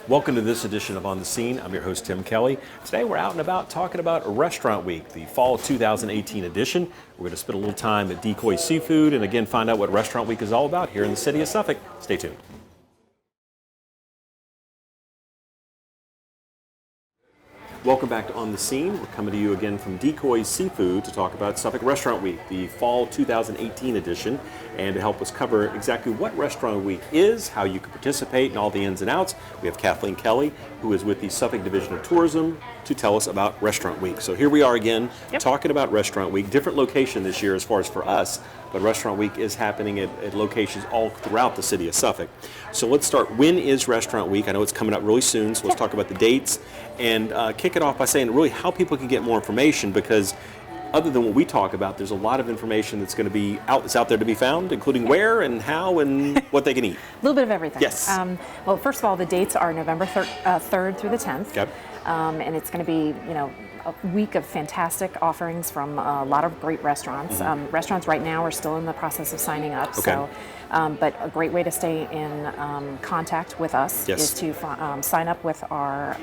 Welcome to this edition of On the Scene. I'm your host, Tim Kelly. Today we're out and about talking about Restaurant Week, the fall 2018 edition. We're going to spend a little time at Decoy Seafood and again find out what Restaurant Week is all about here in the city of Suffolk. Stay tuned. Welcome back to On the Scene. We're coming to you again from Decoy Seafood to talk about Suffolk Restaurant Week, the fall 2018 edition, and to help us cover exactly what Restaurant Week is, how you can participate, and all the ins and outs, we have Kathleen Kelly, who is with the Suffolk Division of Tourism, to tell us about Restaurant Week. So here we are again, talking about Restaurant Week. Different location this year as far as for us, but Restaurant Week is happening at locations all throughout the city of Suffolk. So let's start. When is Restaurant Week? I know it's coming up really soon, so let's talk about the dates and kick it off by saying really how people can get more information, because other than what we talk about, there's a lot of information that's going to be out there to be found, including where and how and what they can eat. A little bit of everything. Yes. Well, first of all, the dates are November 3rd through the 10th. Okay. And it's going to be, a week of fantastic offerings from a lot of great restaurants. Mm-hmm. Restaurants right now are still in the process of signing up. Okay. So, but a great way to stay in contact with us is to sign up with our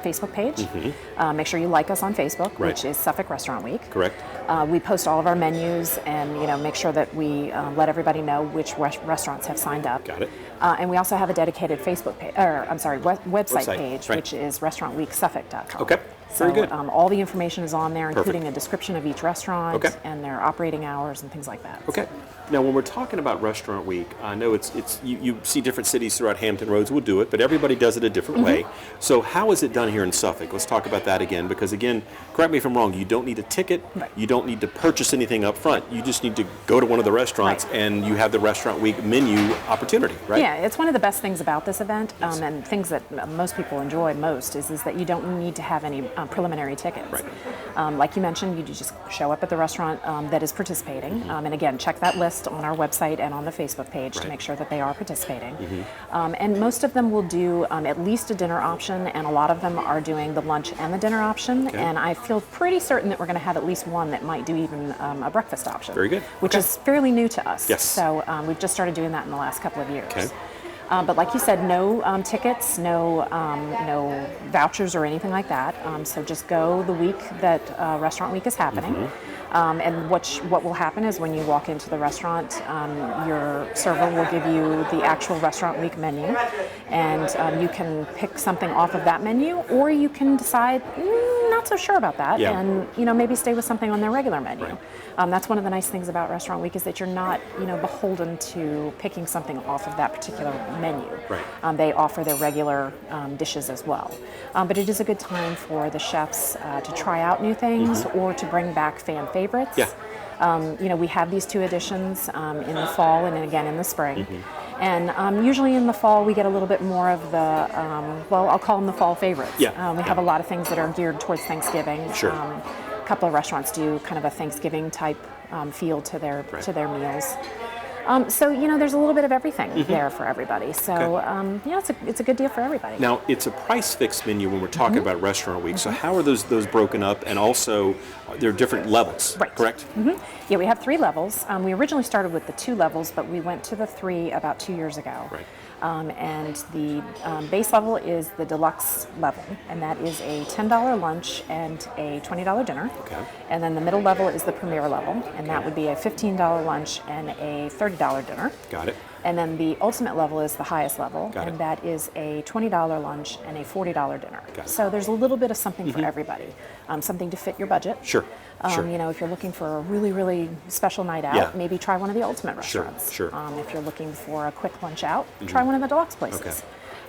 Facebook page. Mm-hmm. Make sure you like us on Facebook, Right. which is Suffolk Restaurant Week. Correct. We post all of our menus and make sure that we let everybody know which restaurants have signed up. Got it. And we also have a dedicated Facebook page, website page, right. which is restaurantweeksuffolk.com. Okay. So Very good. All the information is on there, Perfect. including a description of each restaurant Okay. and their operating hours and things like that. Okay. Now, when we're talking about Restaurant Week, I know you see different cities throughout Hampton Roads will do it, but everybody does it a different way. So how is it done here in Suffolk? Let's talk about that again, because again, correct me if I'm wrong, you don't need a ticket, Right. you don't need to purchase anything up front. You just need to go to one of the restaurants Right. and you have the Restaurant Week menu opportunity, right? Yeah, it's one of the best things about this event, and things that most people enjoy most is that you don't need to have any preliminary tickets. Right. Like you mentioned, you just show up at the restaurant that is participating, and again, check that list on our website and on the Facebook page Right. to make sure that they are participating. And most of them will do at least a dinner option, and a lot of them are doing the lunch and the dinner option, Okay. and I feel pretty certain that we're going to have at least one that might do even a breakfast option. Very good. Which Okay. is fairly new to us. Yes. So we've just started doing that in the last couple of years. Okay. But like you said, no tickets, no vouchers or anything like that. So just go the week that Restaurant Week is happening. And what will happen is when you walk into the restaurant, your server will give you the actual Restaurant Week menu, and you can pick something off of that menu, or you can decide, not so sure about that, Yeah. and maybe stay with something on their regular menu. Right. That's one of the nice things about Restaurant Week is that you're not beholden to picking something off of that particular menu. Right. They offer their regular dishes as well. But it is a good time for the chefs to try out new things or to bring back fan favorites. Yeah. We have these two editions in the fall and again in the spring. And usually in the fall we get a little bit more of the, I'll call them the fall favorites. Yeah. We have a lot of things that are geared towards Thanksgiving. Sure. A couple of restaurants do kind of a Thanksgiving type feel to their meals. So there's a little bit of everything there for everybody. So it's a good deal for everybody. Now, it's a price fixed menu when we're talking about Restaurant Week. So how are those broken up? And also, there are different levels, Right. correct? Yeah, we have 3 levels. We originally started with the 2 levels, but we went to the 3 about 2 years ago. Right. And the base level is the deluxe level, and that is a $10 lunch and a $20 dinner. Okay. And then the middle level is the premier level, and that would be a $15 lunch and a $30 dinner. Got it. And then the ultimate level is the highest level, Got it. and that is a $20 lunch and a $40 dinner. Got it. So there's a little bit of something for everybody, something to fit your budget. Sure. Sure. If you're looking for a really, really special night out, Yeah. maybe try one of the ultimate Sure, restaurants. sure. If you're looking for a quick lunch out, try one of the deluxe places. Okay.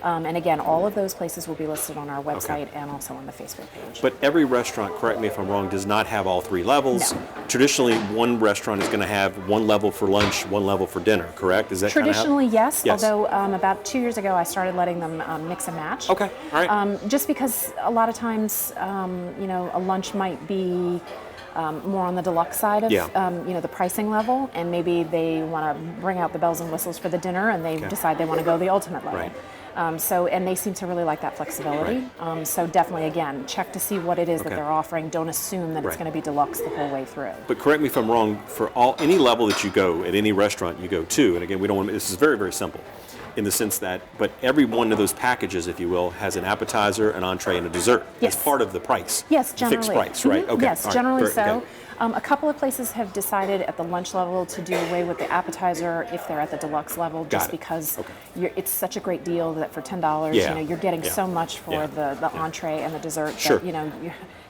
And again, all of those places will be listed on our website and also on the Facebook page. But every restaurant, correct me if I'm wrong, does not have all 3 levels. No. Traditionally, one restaurant is going to have one level for lunch, one level for dinner, correct? Is that kind of how? Traditionally, yes. Yes. Although about 2 years ago, I started letting them mix and match. Okay, all right. Just because a lot of times, a lunch might be more on the deluxe side of the pricing level, and maybe they want to bring out the bells and whistles for the dinner, and they decide they want to go the ultimate level. Right. And they seem to really like that flexibility. Right. So definitely, again, check to see what it is that they're offering. Don't assume that it's Right. going to be deluxe the whole way through. But correct me if I'm wrong, for any level that you go, at any restaurant you go to, and again, we don't want to, this is very, very simple. in the sense that, but every one of those packages, if you will, has an appetizer, an entree, and a dessert Yes. as part of the price. Yes, The generally. fixed price, right? Mhm. Okay. Yes, all right. generally Very- so. okay. A couple of places have decided at the lunch level to do away with the appetizer if they're at the deluxe level, just it. because Okay. it's such a great deal that for $10, Yeah. you're getting Yeah. so much for Yeah. the entree and the dessert Sure. that,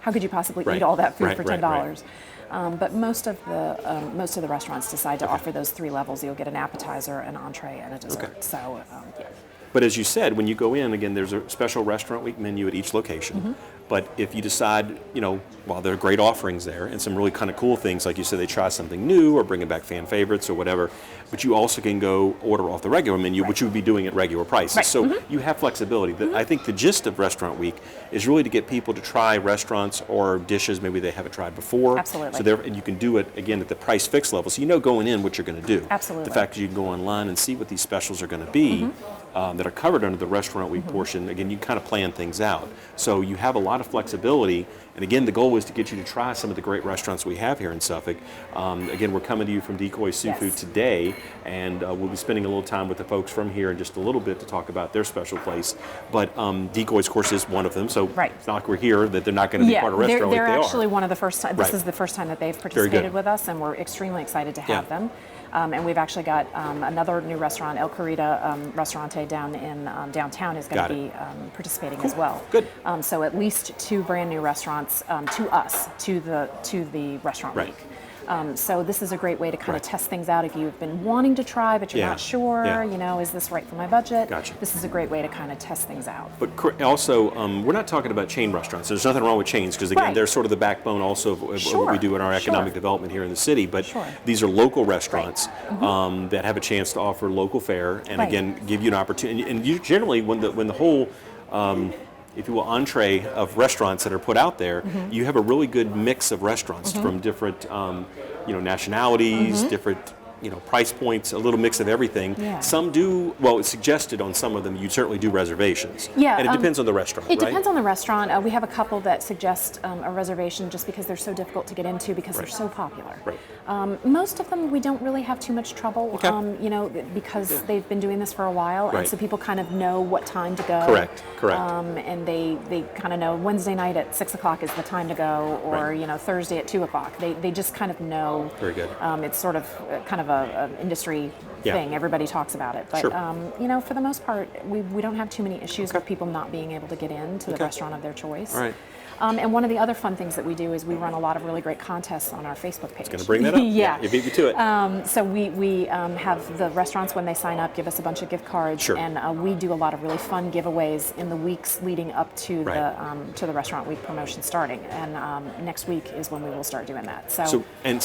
how could you possibly Right. eat all that food Right, for right, $10? But most of the restaurants decide to offer those three levels. You'll get an appetizer, an entree, and a dessert. Okay. So, yeah. But as you said, when you go in, again, there's a special restaurant week menu at each location. But if you decide, while there are great offerings there and some really kind of cool things, like you said, they try something new or bringing back fan favorites or whatever, but you also can go order off the regular menu, which you would be doing at regular prices. Right. So you have flexibility. I think the gist of Restaurant Week is really to get people to try restaurants or dishes maybe they haven't tried before. Absolutely. So and you can do it, again, at the price fixed level. So you know going in what you're going to do. Absolutely. The fact that you can go online and see what these specials are going to be that are covered under the Restaurant Week portion, again, you kind of plan things out. So you have a lot of flexibility. And again, the goal is to get you to try some of the great restaurants we have here in Suffolk. Again, we're coming to you from Decoy Seafood Yes. today, and we'll be spending a little time with the folks from here in just a little bit to talk about their special place. But Decoy's, of course, is one of them. So Right. it's not like we're here that they're not going to be part of Restaurant they're Week. They actually are. one of the first time. This Right. is the first time that they've good. participated with us, and we're extremely excited to have Yeah. them. And we've actually got another new restaurant, El Corrida Restaurante, down in downtown, is going Got to it. be participating as well. Good. So at least two brand new restaurants to us, to the restaurant Right. week. So this is a great way to kind Right. of test things out if you've been wanting to try, but you're Yeah. not sure. Yeah. Is this right for my budget? Gotcha. This is a great way to kind of test things out. But also, we're not talking about chain restaurants. There's nothing wrong with chains because, again, Right. they're sort of the backbone also of what we Sure. do in our economic Sure. development here in the city. But Sure. these are local restaurants that have a chance to offer local fare and, Right. again, give you an opportunity. And you generally, when the whole if you will, entree of restaurants that are put out there, you have a really good mix of restaurants from different, nationalities, different, price points, a little mix of everything. Yeah. Some do, well, it's suggested on some of them, you certainly do reservations. Yeah, And it depends on the restaurant, It right? depends on the restaurant. We have a couple that suggest a reservation just because they're so difficult to get into because they're so popular. Right. Most of them we don't really have too much trouble, Okay. because they've been doing this for a while, Right. and so people kind of know what time to go. Correct. And they kind of know Wednesday night at 6 o'clock is the time to go, or Right. Thursday at 2 o'clock. They just kind of know. Very good. It's sort of kind of a industry Yeah. thing. Everybody talks about it, but Sure. for the most part, we don't have too many issues with people not being able to get into the Okay. restaurant of their choice. All right. And one of the other fun things that we do is we run a lot of really great contests on our Facebook page. Going to bring that up? Yeah. You beat me to it. So we have the restaurants, when they sign up, give us a bunch of gift cards, Sure. and we do a lot of really fun giveaways in the weeks leading up to Right. the Restaurant Week promotion starting. And next week is when we will start doing that. So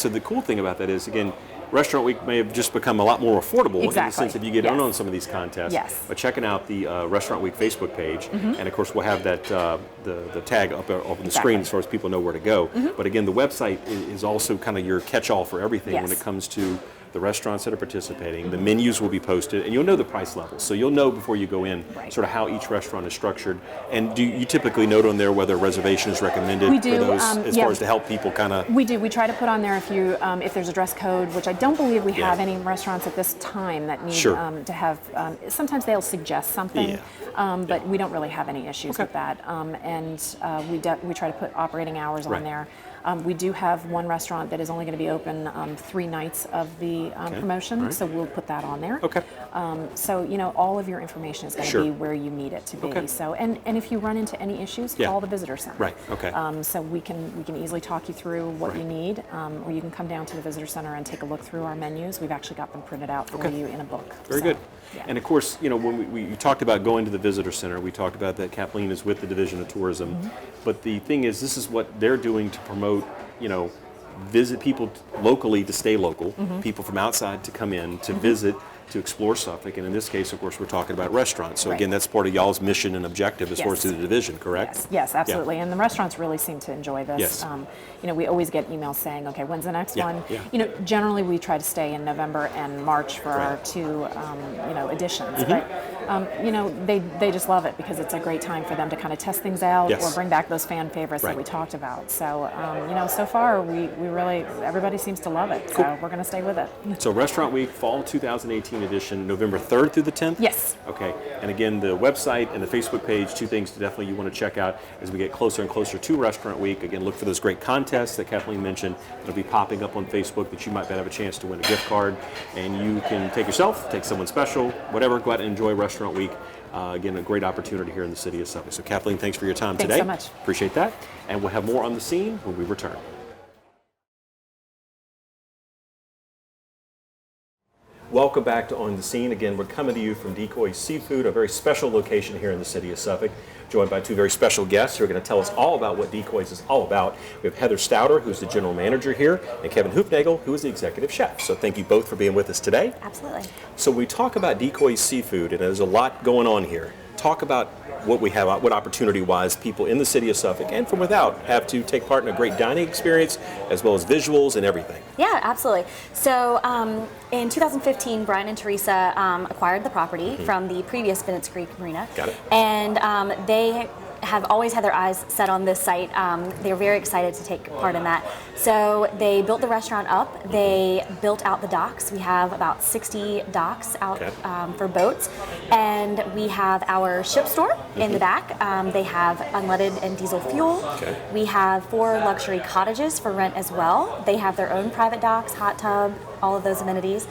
the cool thing about that is, again, Restaurant Week may have just become a lot more affordable in the Exactly. sense if you get in Yes. on some of these contests. Yes. But checking out the Restaurant Week Facebook page, and of course we'll have that the tag up on the screen as far as people know where to go. But again, the website is also kind of your catch-all for everything when Yes. it comes to the restaurants that are participating. The menus will be posted, and you'll know the price levels. So you'll know before you go in Right. sort of how each restaurant is structured. And do you typically note on there whether a reservation is recommended We for do, those as yeah. far as to help people kind of... We do. We try to put on there if there's a dress code, which I don't believe we Yeah. have any restaurants at this time that need Sure. to have. Sometimes they'll suggest something, Yeah. but we don't really have any issues Okay. with that. We try to put operating hours Right. on there. We do have one restaurant that is only going to be open 3 nights of the promotion, All right. so we'll put that on there. Okay. So all of your information is going to Sure. be where you need it to be. Okay. So and if you run into any issues, Yeah. call the visitor center. Right, okay. So we can easily talk you through what Right. you need, or you can come down to the visitor center and take a look through our menus. We've actually got them printed out for Okay. you in a book. Very So, good. yeah. And of course, when we talked about going to the visitor center, we talked about that Kathleen is with the Division of Tourism. But the thing is, this is what they're doing to promote, visit people locally to stay local, people from outside to come in to visit, to explore Suffolk. And in this case, of course, we're talking about restaurants. So Right. again, that's part of y'all's mission and objective as far as Yes. to the division, correct? Yes, absolutely. And the restaurants really seem to enjoy this. Yes. We always get emails saying, okay, when's the next Yeah, one? yeah. Generally we try to stay in November and March for our Right. 2, editions. But they just love it because it's a great time for them to kind of test things out Yes. or bring back those fan favorites that we talked about. So, so far we really, everybody seems to love it. So we're going to stay with it. So Restaurant Week Fall 2018 edition, November 3rd through the 10th? Yes. Okay. And again, the website and the Facebook page, two things definitely you want to check out as we get closer and closer to Restaurant Week. Again, look for those great contests that Kathleen mentioned. It'll be popping up on Facebook that you might have a chance to win a gift card. And you can take yourself, take someone special, whatever, go out and enjoy Restaurant Week. Again, a great opportunity here in the city of Suffolk. So Kathleen, thanks for your time today. Thanks so much. Appreciate that. And we'll have more on the scene when we return. Welcome back to On the Scene. Again, we're coming to you from Decoy Seafood, a very special location here in the city of Suffolk, joined by two very special guests who are going to tell us all about what Decoys is all about. We have Heather Stouter, who's the general manager here, and Kevin Hoopnagel, who is the executive chef. So thank you both for being with us today. Absolutely. So we talk about Decoy Seafood, and there's a lot going on here. Talk about what we have, what opportunity-wise people in the city of Suffolk and from without have to take part in a great dining experience, as well as visuals and everything. Yeah, absolutely. So in 2015, Brian and Teresa acquired the property from the previous Bennett's Creek Marina. Got it. And they have always had their eyes set on this site. They were very excited to take part in that. So they built the restaurant up. They built out the docks. We have about 60 docks out for boats. And we have our ship store in the back. They have unleaded and diesel fuel. Okay. We have 4 luxury cottages for rent as well. They have their own private docks, hot tub, all of those amenities.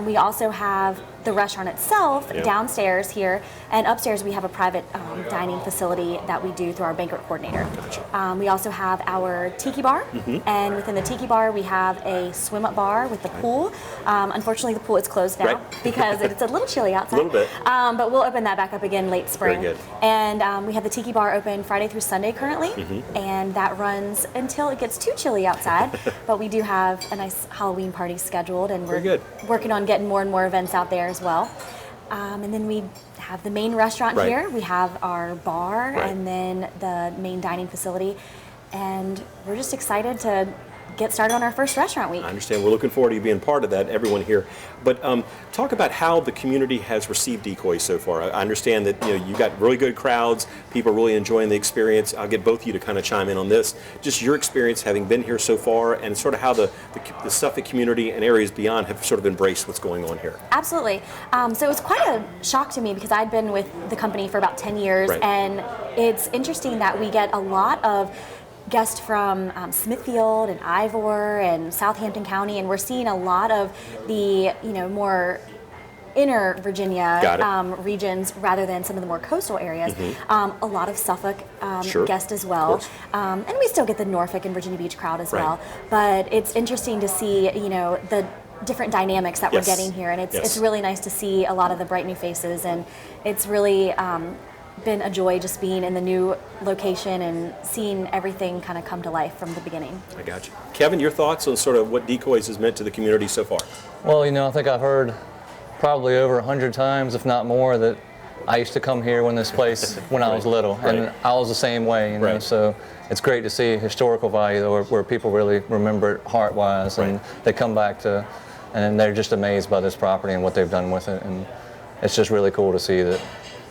We also have the restaurant itself downstairs here, and upstairs we have a private dining facility that we do through our banquet coordinator. Gotcha. We also have our tiki bar, and within the tiki bar we have a swim-up bar with the pool. Unfortunately, the pool is closed now because it's a little chilly outside. A little bit. But we'll open that back up again late spring. Very good. And we have the tiki bar open Friday through Sunday currently, and that runs until it gets too chilly outside. But we do have a nice Halloween party scheduled, and we're working on getting more and more events out there as well. And then we have the main restaurant here. We have our bar and then the main dining facility. And we're just excited to get started on our first restaurant week. I understand. We're looking forward to you being part of that, everyone here. But talk about how the community has received Decoy so far. I understand that you got really good crowds, people are really enjoying the experience. I'll get both of you to kind of chime in on this. Just your experience having been here so far, and sort of how the Suffolk community and areas beyond have sort of embraced what's going on here. Absolutely. So it was quite a shock to me because I'd been with the company for about 10 years, and it's interesting that we get a lot of guests from Smithfield and Ivor and Southampton County, and we're seeing a lot of the more inner Virginia regions rather than some of the more coastal areas. A lot of Suffolk guests as well, and we still get the Norfolk and Virginia Beach crowd as well. But it's interesting to see the different dynamics that we're getting here, and it's really nice to see a lot of the bright new faces, and it's really been a joy just being in the new location and seeing everything kind of come to life from the beginning. I got you. Kevin, your thoughts on sort of what Decoys has meant to the community so far? Well, I think I've heard probably over 100 times, if not more, that I used to come here when this place, when I was little, and I was the same way, so it's great to see historical value where people really remember it heart-wise, and they come back to, and they're just amazed by this property and what they've done with it, and it's just really cool to see that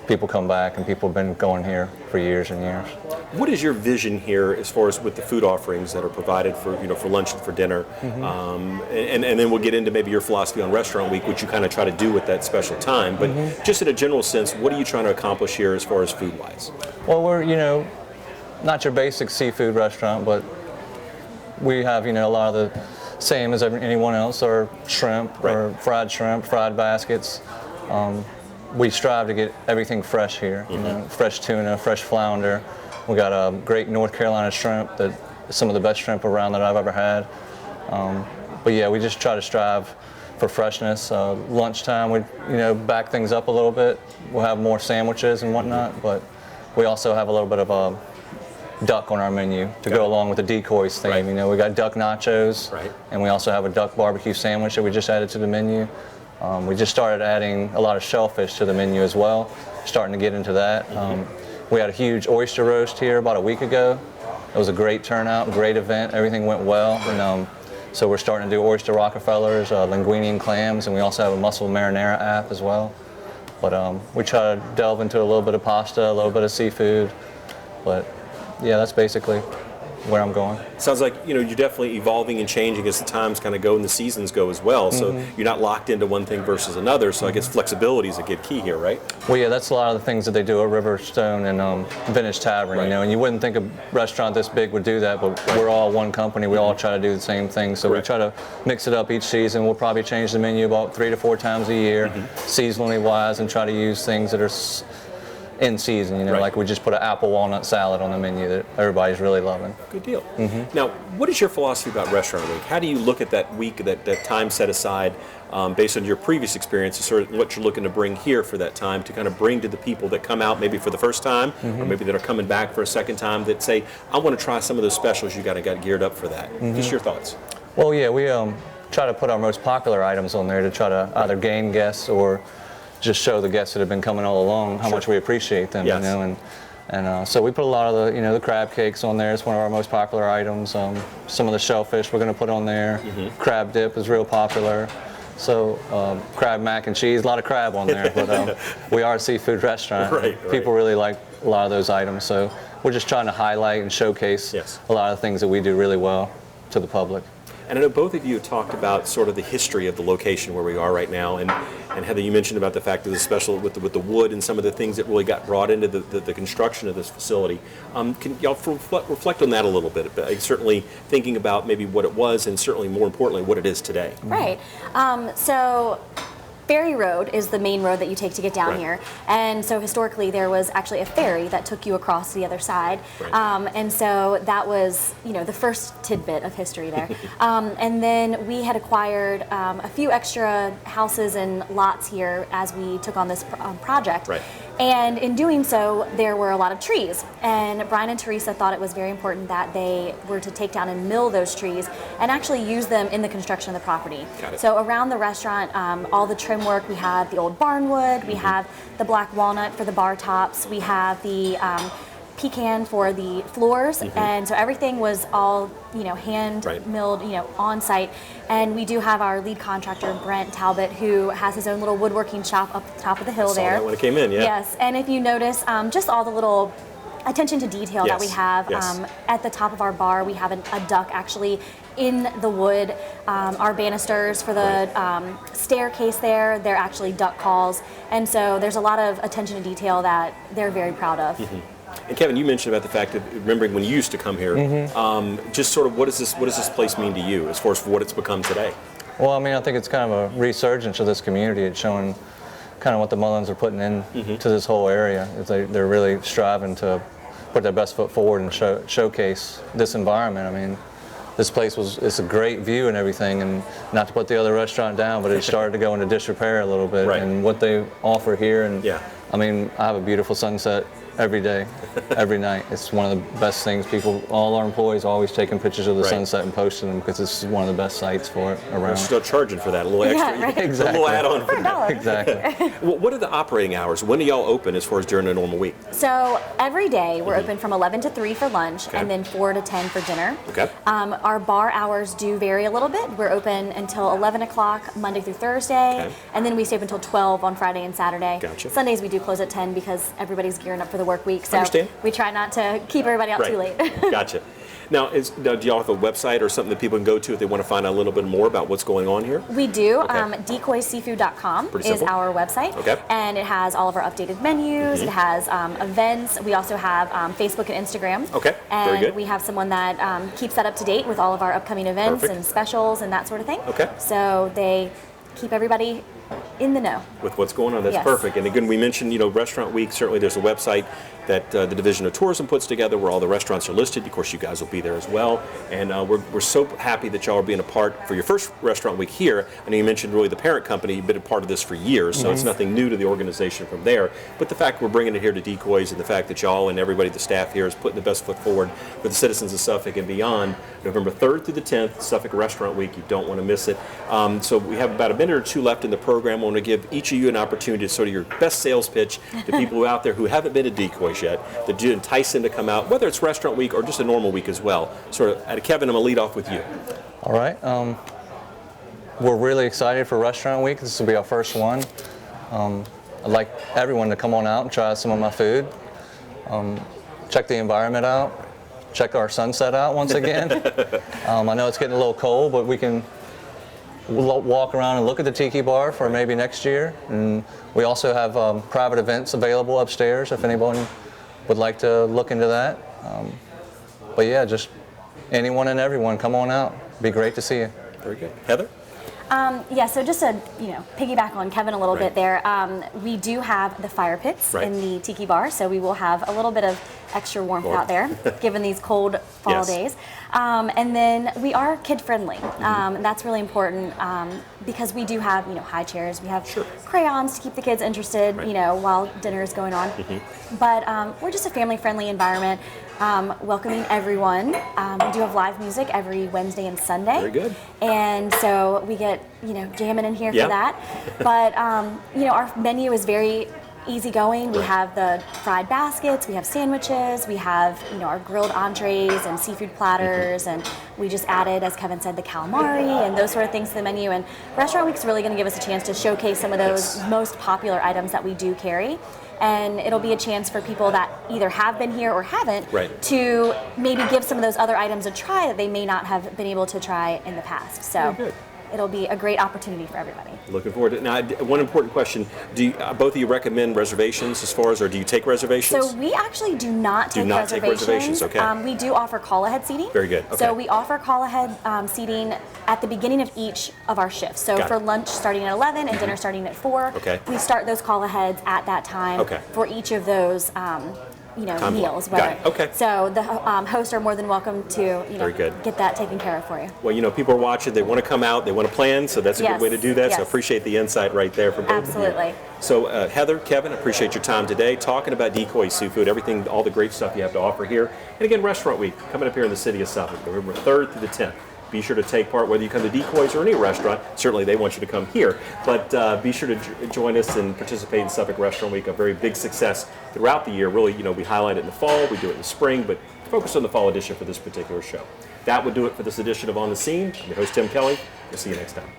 people come back and people have been going here for years and years. What is your vision here as far as with the food offerings that are provided for for lunch and for dinner? And then we'll get into maybe your philosophy on Restaurant Week, which you kind of try to do with that special time. But just in a general sense, what are you trying to accomplish here as far as food-wise? Well, we're not your basic seafood restaurant, but we have a lot of the same as anyone else, or shrimp, or fried baskets. We strive to get everything fresh here, fresh tuna, fresh flounder. We got a great North Carolina shrimp, that some of the best shrimp around that I've ever had. But yeah, we just try to strive for freshness. Lunchtime, we back things up a little bit. We'll have more sandwiches and whatnot, but we also have a little bit of a duck on our menu to go along with the Decoys theme. We got duck nachos, and we also have a duck barbecue sandwich that we just added to the menu. We just started adding a lot of shellfish to the menu as well, starting to get into that. We had a huge oyster roast here about a week ago. It was a great turnout, great event, everything went well. And so we're starting to do oyster Rockefellers, linguine and clams, and we also have a mussel marinara app as well. But we try to delve into a little bit of pasta, a little bit of seafood. But yeah, that's basically where I'm going. Sounds like you're definitely evolving and changing as the times kind of go and the seasons go as well. So you're not locked into one thing versus another. So I guess flexibility is a good key here, right? Well, yeah, that's a lot of the things that they do at Riverstone and Vintage Tavern. Right. And you wouldn't think a restaurant this big would do that, but we're all one company. We all try to do the same thing. So we try to mix it up each season. We'll probably change the menu about 3 to 4 times a year, seasonally wise, and try to use things that are in season, like we just put an apple walnut salad on the menu that everybody's really loving. Good deal. Now, what is your philosophy about Restaurant Week? How do you look at that week, that time set aside, based on your previous experiences, sort of what you're looking to bring here for that time to kind of bring to the people that come out maybe for the first time, or maybe that are coming back for a second time that say, I want to try some of those specials you got geared up for that. Just your thoughts. Well, yeah, we try to put our most popular items on there to try to either gain guests or just show the guests that have been coming all along how much we appreciate them, and so we put a lot of the crab cakes on there. It's one of our most popular items. Some of the shellfish we're going to put on there. Crab dip is real popular. So crab mac and cheese, a lot of crab on there, but we are a seafood restaurant. Right. People really like a lot of those items, so we're just trying to highlight and showcase a lot of things that we do really well to the public. And I know both of you talked about sort of the history of the location where we are right now, and Heather, you mentioned about the fact that the special with the wood and some of the things that really got brought into the construction of this facility. Can y'all reflect on that a little bit? Certainly thinking about maybe what it was, and certainly more importantly what it is today. Right. So Ferry Road is the main road that you take to get down here, and so historically there was actually a ferry that took you across the other side, and so that was the first tidbit of history there. And then we had acquired a few extra houses and lots here as we took on this project. And in doing so, there were a lot of trees. And Brian and Teresa thought it was very important that they were to take down and mill those trees and actually use them in the construction of the property. So around the restaurant, all the trim work, we have the old barnwood, we have the black walnut for the bar tops, we have the pecan for the floors, and so everything was all hand milled on site. And we do have our lead contractor Brent Talbot, who has his own little woodworking shop up the top of the hill there. I saw that when it came in, Yes, and if you notice, just all the little attention to detail that we have at the top of our bar, we have a duck actually in the wood. Our banisters for the staircase there, they're actually duck calls, and so there's a lot of attention to detail that they're very proud of. And Kevin, you mentioned about the fact that remembering when you used to come here, just sort of what does this place mean to you as far as for what it's become today? Well, I mean, I think it's kind of a resurgence of this community. It's showing kind of what the Mullins are putting in to this whole area. They're really striving to put their best foot forward and showcase this environment. I mean, this place it's a great view and everything, and not to put the other restaurant down, but it started to go into disrepair a little bit. And what they offer here, and I mean, I have a beautiful sunset every day, every night. It's one of the best things. All our employees are always taking pictures of the sunset and posting them because it's one of the best sites for it around. We're still charging for that, a little extra, exactly. a little add-on for that. Exactly. Well, what are the operating hours? When do y'all open as far as during a normal week? So every day we're open from 11 to 3 for lunch, and then 4 to 10 for dinner. Our bar hours do vary a little bit. We're open until 11 o'clock Monday through Thursday, and then we stay open until 12 on Friday and Saturday. Sundays we do close at 10 because everybody's gearing up for the work week. So we try not to keep everybody out too late. Gotcha. Now, do y'all have a website or something that people can go to if they want to find out a little bit more about what's going on here? We do. decoyseafood.com is our website. And it has all of our updated menus. It has events. We also have Facebook and Instagram. And very good. We have someone that keeps that up to date with all of our upcoming events and specials and that sort of thing. So they keep everybody in the know with what's going on. That's perfect. And again, we mentioned, Restaurant Week. Certainly, there's a website that the Division of Tourism puts together where all the restaurants are listed. Of course, you guys will be there as well. And we're so happy that y'all are being a part for your first Restaurant Week here. I know you mentioned really the parent company. You've been a part of this for years, so it's nothing new to the organization from there. But the fact we're bringing it here to Decoys, and the fact that y'all and everybody, the staff here, is putting the best foot forward for the citizens of Suffolk and beyond. November 3rd through the 10th, Suffolk Restaurant Week. You don't want to miss it. So we have about a minute or two left in the program. I want to give each of you an opportunity to sort of your best sales pitch to people out there who haven't been to Decoys yet, that do entice them to come out, whether it's Restaurant Week or just a normal week as well. Sort of, Kevin, I'm going to lead off with you. All right. We're really excited for Restaurant Week. This will be our first one. I'd like everyone to come on out and try some of my food. Check the environment out. Check our sunset out once again. I know it's getting a little cold, but we can walk around and look at the Tiki Bar for maybe next year. And we also have private events available upstairs if anyone would like to look into that. But yeah, just anyone and everyone, come on out. It'd be great to see you. Very good. Heather? Yeah, so just to piggyback on Kevin a little bit there, we do have the fire pits in the Tiki Bar, so we will have a little bit of extra warmth out there, given these cold fall days. And then we are kid friendly. That's really important because we do have high chairs, we have crayons to keep the kids interested, while dinner is going on. But we're just a family friendly environment. Welcoming everyone. We do have live music every Wednesday and Sunday. Very good. And so we get, jamming in here for that. But, our menu is very easygoing. We have the fried baskets, we have sandwiches, we have, our grilled entrees and seafood platters, and we just added, as Kevin said, the calamari and those sort of things to the menu. And Restaurant Week's really going to give us a chance to showcase some of those most popular items that we do carry. And it'll be a chance for people that either have been here or haven't to maybe give some of those other items a try that they may not have been able to try in the past. So it'll be a great opportunity for everybody. Looking forward to it. Now, one important question. Do you, both of you recommend reservations as far as, or do you take reservations? So we actually do not take reservations. Take reservations, okay. We do offer call-ahead seating. Very good, okay. So we offer call-ahead seating at the beginning of each of our shifts. So for lunch starting at 11 and dinner starting at 4, we start those call-aheads at that time for each of those meals. So the hosts are more than welcome to get that taken care of for you. Well, people are watching, they want to come out, they want to plan, so that's a good way to do that. So appreciate the insight right there from both of you. So Heather, Kevin, appreciate your time today talking about Decoy Seafood, everything, all the great stuff you have to offer here. And again, Restaurant Week coming up here in the city of Suffolk, November 3rd through the 10th. Be sure to take part, whether you come to Decoy's or any restaurant. Certainly they want you to come here, but be sure to join us and participate in Suffolk Restaurant Week, a very big success throughout the year. Really, we highlight it in the fall, we do it in the spring, but focus on the fall edition for this particular show. That would do it for this edition of On the Scene. I'm your host, Tim Kelly. We'll see you next time.